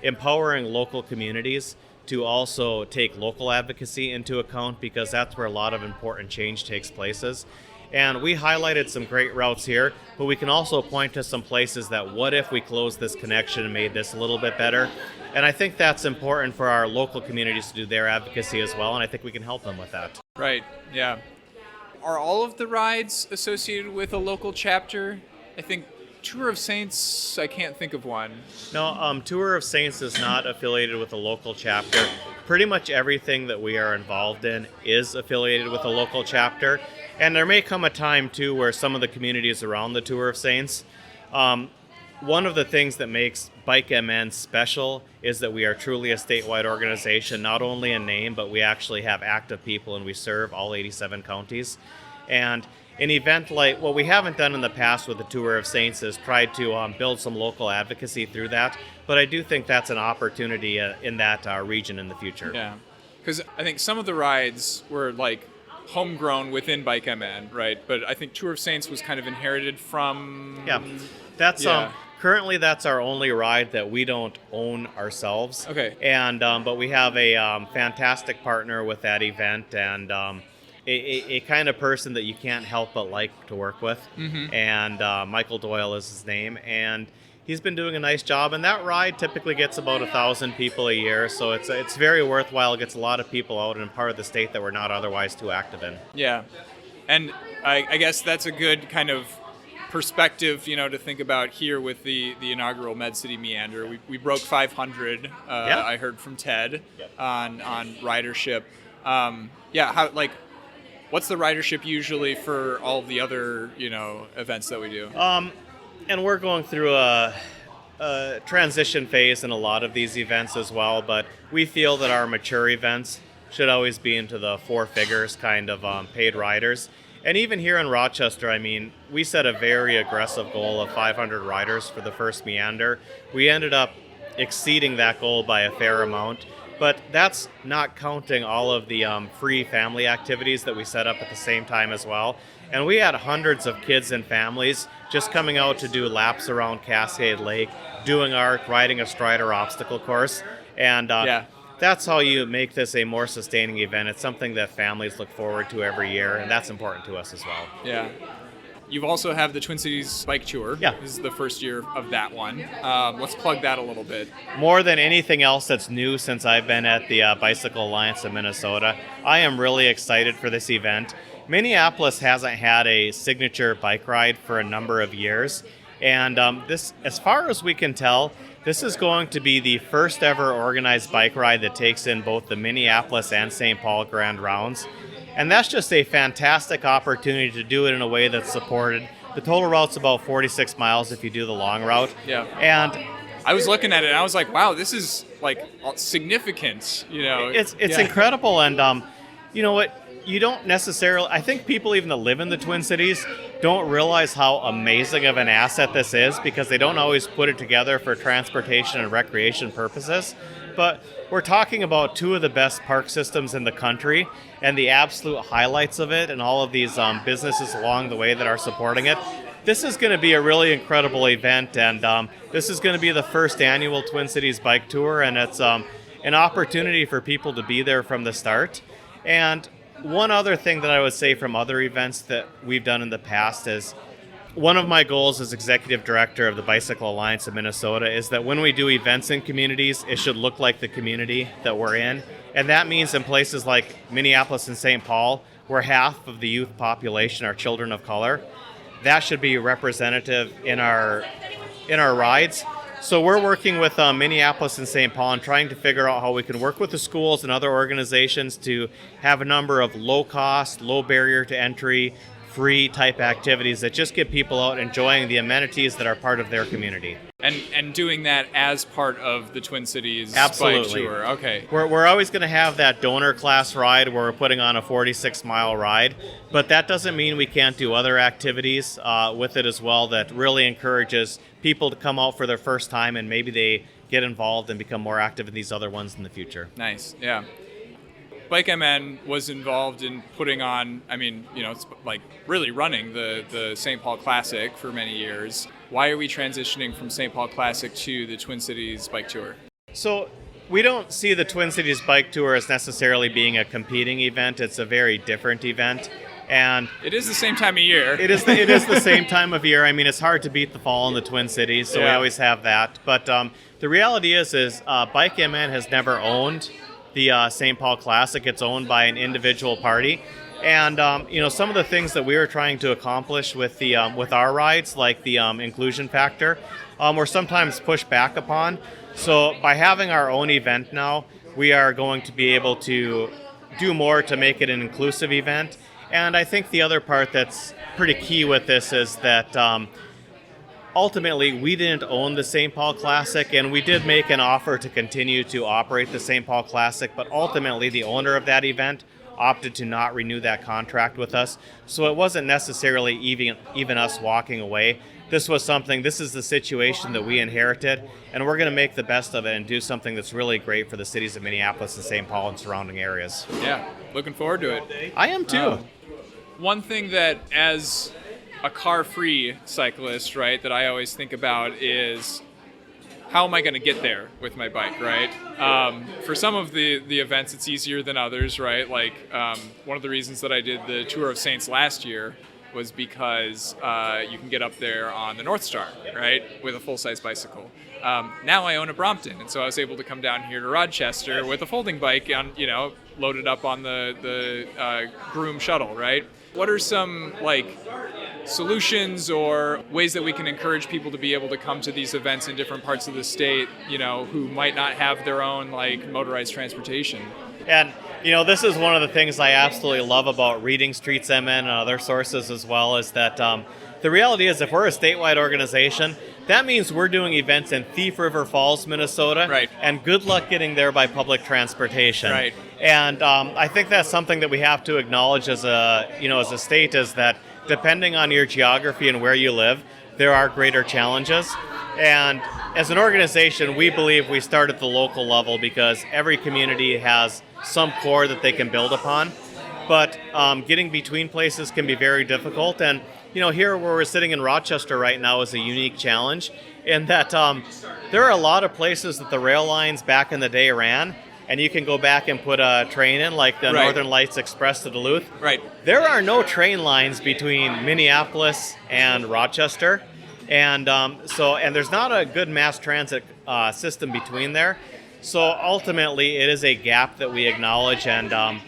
empowering local communities to also take local advocacy into account, because that's where a lot of important change takes places. And we highlighted some great routes here, but we can also point to some places that what if we closed this connection and made this a little bit better. And I think that's important for our local communities to do their advocacy as well, and I think we can help them with that. Right, yeah. Are all of the rides associated with a local chapter? I think Tour of Saints, I can't think of one. No, Tour of Saints is not affiliated with a local chapter. Pretty much everything that we are involved in is affiliated with a local chapter. And there may come a time, too, where some of the communities around the Tour of Saints, one of the things that makes BikeMN special is that we are truly a statewide organization, not only in name, but we actually have active people and we serve all 87 counties. And an event like what we haven't done in the past with the Tour of Saints is tried to build some local advocacy through that. But I do think that's an opportunity in that region in the future. Yeah, because I think some of the rides were homegrown within BikeMN, right? But I think Tour of Saints was kind of inherited from... Yeah, that's... Currently, that's our only ride that we don't own ourselves. Okay. And but we have a fantastic partner with that event, and a kind of person that you can't help but like to work with. Mm-hmm. And Michael Doyle is his name, and he's been doing a nice job. And that ride typically gets about 1,000 people a year, so it's very worthwhile. It gets a lot of people out in a part of the state that we're not otherwise too active in. Yeah. And I guess that's a good kind of perspective, to think about here with the inaugural Med City Meander. We broke 500. I heard from Ted on ridership. What's the ridership usually for all the other events that we do? And we're going through a transition phase in a lot of these events as well, but we feel that our mature events should always be into the 4 figures kind of paid riders. And even here in Rochester, we set a very aggressive goal of 500 riders for the first Meander. We ended up exceeding that goal by a fair amount, but that's not counting all of the free family activities that we set up at the same time as well. And we had hundreds of kids and families just coming out to do laps around Cascade Lake, doing arc, riding a Strider obstacle course. And that's how you make this a more sustaining event. It's something that families look forward to every year, and that's important to us as well. Yeah. You also have the Twin Cities Bike Tour. Yeah. This is the first year of that one. Let's plug that a little bit. More than anything else that's new since I've been at the Bicycle Alliance of Minnesota, I am really excited for this event. Minneapolis hasn't had a signature bike ride for a number of years, and this, as far as we can tell, this is going to be the first ever organized bike ride that takes in both the Minneapolis and St. Paul Grand Rounds. And that's just a fantastic opportunity to do it in a way that's supported. The total route's about 46 miles if you do the long route. Yeah. And I was looking at it and I was like, wow, this is like significant, It's incredible. And you know what? You don't necessarily, I think people even that live in the Twin Cities don't realize how amazing of an asset this is because they don't always put it together for transportation and recreation purposes. But we're talking about 2 of the best park systems in the country and the absolute highlights of it and all of these businesses along the way that are supporting it. This is going to be a really incredible event, and this is going to be the first annual Twin Cities Bike Tour, and it's an opportunity for people to be there from the start. And one other thing that I would say from other events that we've done in the past is one of my goals as executive director of the Bicycle Alliance of Minnesota is that when we do events in communities, it should look like the community that we're in. And that means in places like Minneapolis and St. Paul, where half of the youth population are children of color, that should be representative in our rides. So we're working with Minneapolis and St. Paul and trying to figure out how we can work with the schools and other organizations to have a number of low-cost, low barrier to entry, free type activities that just get people out enjoying the amenities that are part of their community. And doing that as part of the Twin Cities Absolutely. Bike Tour. Okay. We're always going to have that donor class ride where we're putting on a 46-mile ride, but that doesn't mean we can't do other activities with it as well that really encourages people to come out for their first time and maybe they get involved and become more active in these other ones in the future. Nice, yeah. BikeMN was involved in putting on, it's like really running the St. Paul Classic for many years. Why are we transitioning from St. Paul Classic to the Twin Cities Bike Tour? So we don't see the Twin Cities Bike Tour as necessarily being a competing event. It's a very different event. And it is the same time of year. It is the same time of year. It's hard to beat the fall in the Twin Cities, so we always have that. But the reality is BikeMN has never owned the St. Paul Classic. It's owned by an individual party. And some of the things that we were trying to accomplish with with our rides, like the inclusion factor, were sometimes pushed back upon. So by having our own event now, we are going to be able to do more to make it an inclusive event. And I think the other part that's pretty key with this is that ultimately we didn't own the St. Paul Classic, and we did make an offer to continue to operate the St. Paul Classic, but ultimately the owner of that event opted to not renew that contract with us. So it wasn't necessarily even us walking away. This is the situation that we inherited, and we're going to make the best of it and do something that's really great for the cities of Minneapolis and St. Paul and surrounding areas. Yeah, looking forward to it. I am too. One thing that, as a car-free cyclist, right, that I always think about is how am I going to get there with my bike, right? For some of the events, it's easier than others, right? Like one of the reasons that I did the Tour of Saints last year was because you can get up there on the North Star, right, with a full-size bicycle. Now I own a Brompton, and so I was able to come down here to Rochester with a folding bike, loaded up on the Groom shuttle, right? What are some solutions or ways that we can encourage people to be able to come to these events in different parts of the state, who might not have their own motorized transportation? And this is one of the things I absolutely love about reading StreetsMN and other sources as well, is that the reality is if we're a statewide organization, that means we're doing events in Thief River Falls, Minnesota. Right. And good luck getting there by public transportation. Right. And I think that's something that we have to acknowledge as a state, is that depending on your geography and where you live, there are greater challenges. And as an organization, we believe we start at the local level because every community has some core that they can build upon. But getting between places can be very difficult. And here where we're sitting in Rochester right now is a unique challenge in that there are a lot of places that the rail lines back in the day ran, and you can go back and put a train in, like the Right. Northern Lights Express to Duluth. Right. There are no train lines between Minneapolis and Rochester, and there's not a good mass transit system between there. So ultimately, it is a gap that we acknowledge, and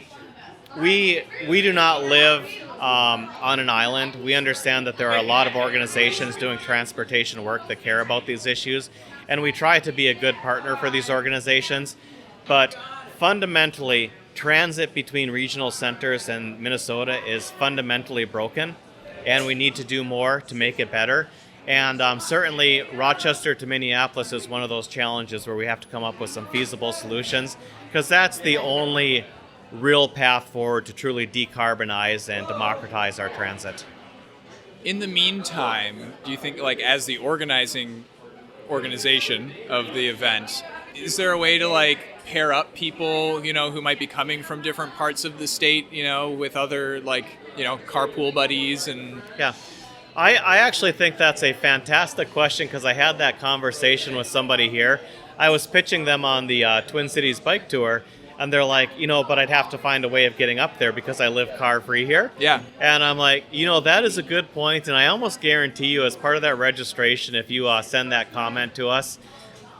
we do not live on an island. We understand that there are a lot of organizations doing transportation work that care about these issues, and we try to be a good partner for these organizations. But fundamentally, transit between regional centers and Minnesota is fundamentally broken, and we need to do more to make it better. And certainly, Rochester to Minneapolis is one of those challenges where we have to come up with some feasible solutions, because that's the only real path forward to truly decarbonize and democratize our transit. In the meantime, do you think, as the organization of the event, is there a way to pair up people, who might be coming from different parts of the state, with other carpool buddies and... Yeah. I actually think that's a fantastic question, because I had that conversation with somebody here. I was pitching them on the Twin Cities bike tour, and they're like, but I'd have to find a way of getting up there because I live car-free here. Yeah. And I'm like, that is a good point, and I almost guarantee you, as part of that registration, if you send that comment to us,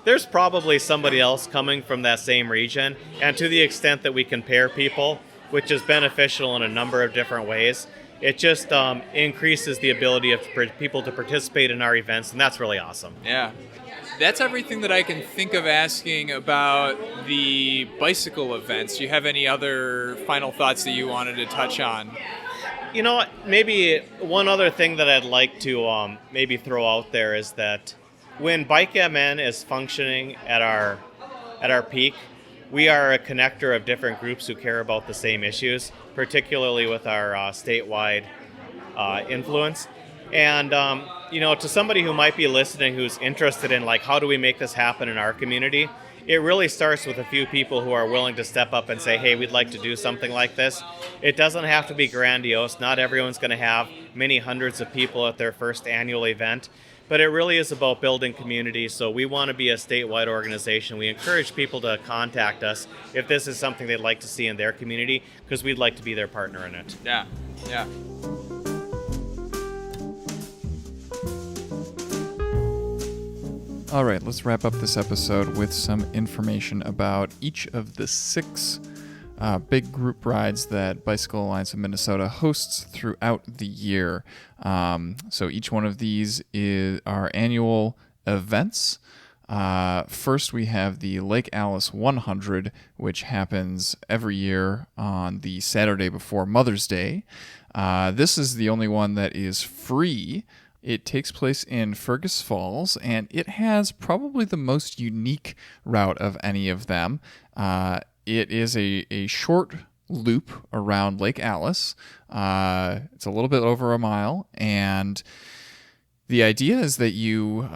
there's probably somebody else coming from that same region. And to the extent that we can pair people, which is beneficial in a number of different ways, it just increases the ability of people to participate in our events, and that's really awesome. Yeah. That's everything that I can think of asking about the bicycle events. Do you have any other final thoughts that you wanted to touch on? Maybe one other thing that I'd like to maybe throw out there is that when BikeMN is functioning at our peak, we are a connector of different groups who care about the same issues, particularly with our statewide influence. And, to somebody who might be listening who's interested in, how do we make this happen in our community, it really starts with a few people who are willing to step up and say, hey, we'd like to do something like this. It doesn't have to be grandiose. Not everyone's going to have many hundreds of people at their first annual event. But it really is about building community, so we want to be a statewide organization. We encourage people to contact us if this is something they'd like to see in their community, because we'd like to be their partner in it. Yeah, yeah. All right, let's wrap up this episode with some information about each of the 6 big group rides that Bicycle Alliance of Minnesota hosts throughout the year. So each one of these is our annual events. First, we have the Lake Alice 100, which happens every year on the Saturday before Mother's Day. This is the only one that is free. It takes place in Fergus Falls, and it has probably the most unique route of any of them. It is a short loop around Lake Alice. It's a little bit over a mile, and the idea is that you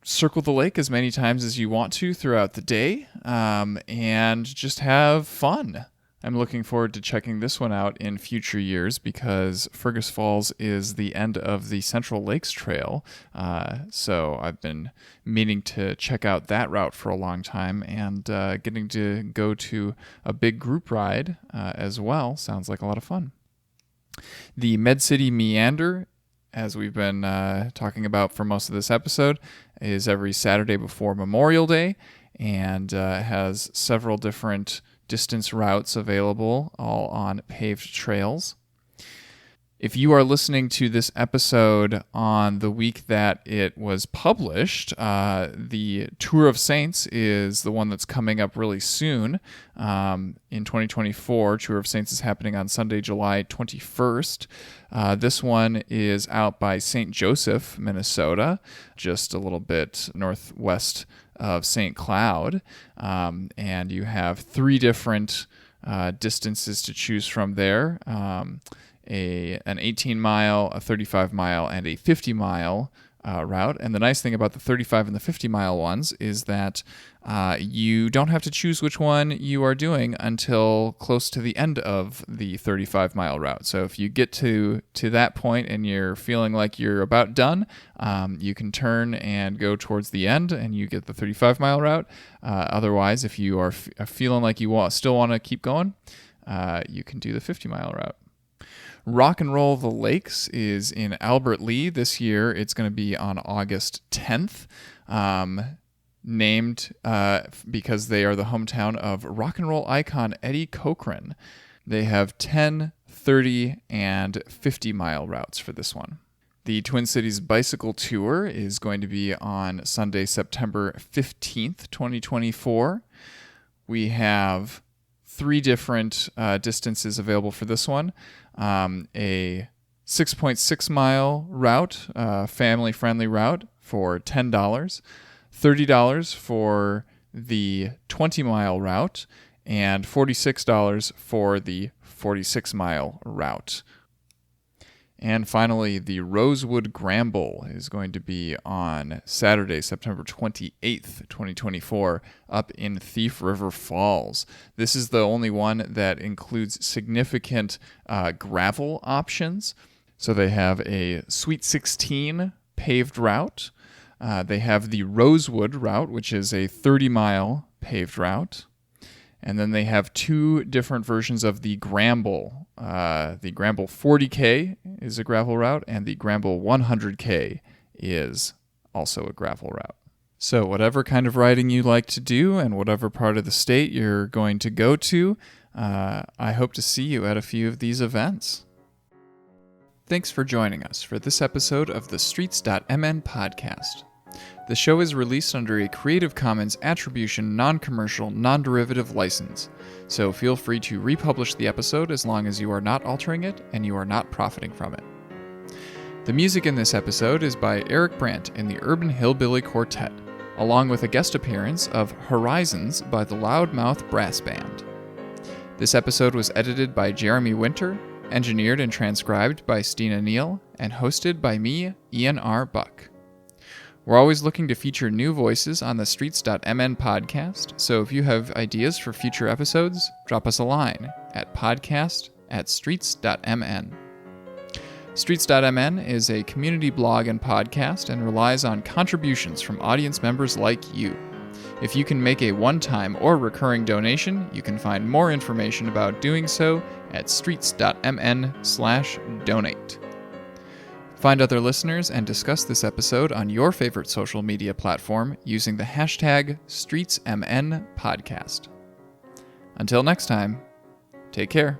circle the lake as many times as you want to throughout the day, and just have fun. I'm looking forward to checking this one out in future years because Fergus Falls is the end of the Central Lakes Trail. So I've been meaning to check out that route for a long time, and getting to go to a big group ride as well sounds like a lot of fun. The Med City Meander, as we've been talking about for most of this episode, is every Saturday before Memorial Day, and has several different distance routes available, all on paved trails. If you are listening to this episode on the week that it was published, the Tour of Saints is the one that's coming up really soon. In 2024, Tour of Saints is happening on Sunday, July 21st. This one is out by St. Joseph, Minnesota, just a little bit northwest of St. Cloud. And you have 3 different distances to choose from there. An 18-mile, a 35-mile, and a 50-mile route. And the nice thing about the 35 and the 50-mile ones is that you don't have to choose which one you are doing until close to the end of the 35-mile route. So if you get to that point and you're feeling like you're about done, you can turn and go towards the end and you get the 35-mile route. Otherwise, if you are feeling like you still want to keep going, you can do the 50-mile route. Rock and Roll the Lakes is in Albert Lea. This year, it's going to be on August 10th, named because they are the hometown of rock and roll icon Eddie Cochran. They have 10, 30, and 50-mile routes for this one. The Twin Cities Bicycle Tour is going to be on Sunday, September 15th, 2024. We have 3 different distances available for this one. A 6.6 mile route, family-friendly route for $10, $30 for the 20-mile route, and $46 for the 46-mile route. And finally, the Rosewood Gramble is going to be on Saturday, September 28th, 2024, up in Thief River Falls. This is the only one that includes significant gravel options. So they have a Sweet 16 paved route. They have the Rosewood route, which is a 30-mile paved route. And then they have 2 different versions of the Gramble. The Gramble 40K is a gravel route, and the Gramble 100K is also a gravel route. So whatever kind of riding you like to do and whatever part of the state you're going to go to, I hope to see you at a few of these events. Thanks for joining us for this episode of the Streets.mn podcast. The show is released under a Creative Commons Attribution Non-Commercial Non-Derivative license, so feel free to republish the episode as long as you are not altering it and you are not profiting from it. The music in this episode is by Eric Brandt and the Urban Hillbilly Quartet, along with a guest appearance of Horizons by the Loudmouth Brass Band. This episode was edited by Jeremy Winter, engineered and transcribed by Stina Neel, and hosted by me, Ian R. Buck. We're always looking to feature new voices on the Streets.mn podcast, so if you have ideas for future episodes, drop us a line at podcast@streets.mn. Streets.mn is a community blog and podcast and relies on contributions from audience members like you. If you can make a one-time or recurring donation, you can find more information about doing so at streets.mn/donate. Find other listeners and discuss this episode on your favorite social media platform using the hashtag StreetsMNPodcast. Until next time, take care.